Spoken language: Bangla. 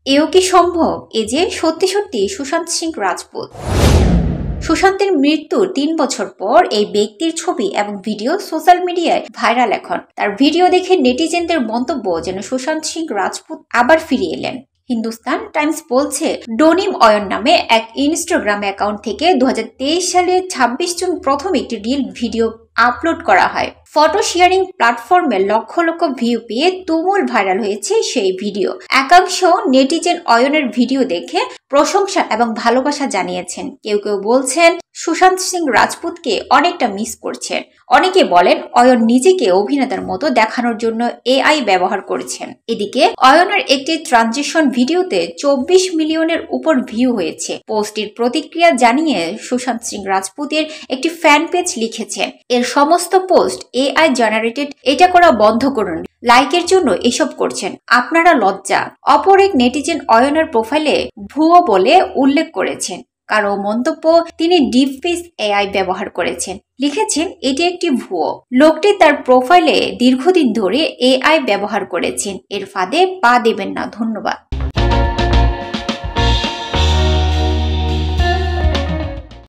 এও কি সম্ভব? এ যে সত্যি সত্যি সুশান্ত সিং রাজপুত। সুশান্তের মৃত্যুর ৩ বছর পর এই ব্যক্তির ছবি এবং ভিডিও সোশ্যাল মিডিয়ায় ভাইরাল। এখন তার ভিডিও দেখে নেটিজেনদের মন্তব্য যেন সুশান্ত সিং রাজপুত আবার ফিরে এলেন। হিন্দুস্তান টাইমস বলছে, ডোনিম অয়ন নামে এক ইনস্টাগ্রাম অ্যাকাউন্ট থেকে 2023 সালে 26 জুন প্রথম একটি রিল ভিডিও আপলোড করা হয়। ফটো শেয়ারিং প্ল্যাটফর্মে লক্ষ লক্ষ ভিউ পেয়ে তুমুল ভাইরাল হয়েছে সেই ভিডিও। একাংশ নেটিজেন অয়নের ভিডিও দেখে প্রশংসা এবং ভালোবাসা জানিয়েছেন। কেউ কেউ বলছেন সুশান্ত সিং রাজপুতকে অনেকটা মিস করছেন। অনেকে বলেন অয়ন নিজেকে অভিনেতার মতো দেখানোর জন্য এআই ব্যবহার করেছেন। এদিকে অয়নের একটি ট্রানজিশন ভিডিওতে 24 মিলিয়নের উপর ভিউ হয়েছে। পোস্টটির প্রতিক্রিয়া জানিয়ে সুশান্ত সিং রাজপুতের একটি ফ্যান পেজ লিখেছেন, এর সমস্ত পোস্ট এআই জেনারেটেড, এটা করা বন্ধ করুন, লাইকের জন্য এসব করছেন, আপনারা লজ্জা। অপর এক নেটিজেন অয়নের প্রোফাইলে ভুয়ো বলে উল্লেখ করেছেন। কারো মন্তব্য, তিনি ডিপফেস এআই ব্যবহার করেছেন, লিখেছেন এটি একটি ভুয়ো। লোকটি তার প্রোফাইলে দীর্ঘদিন ধরে এআই ব্যবহার করেছেন, এর ফাঁদে পা দেবেন না, ধন্যবাদ।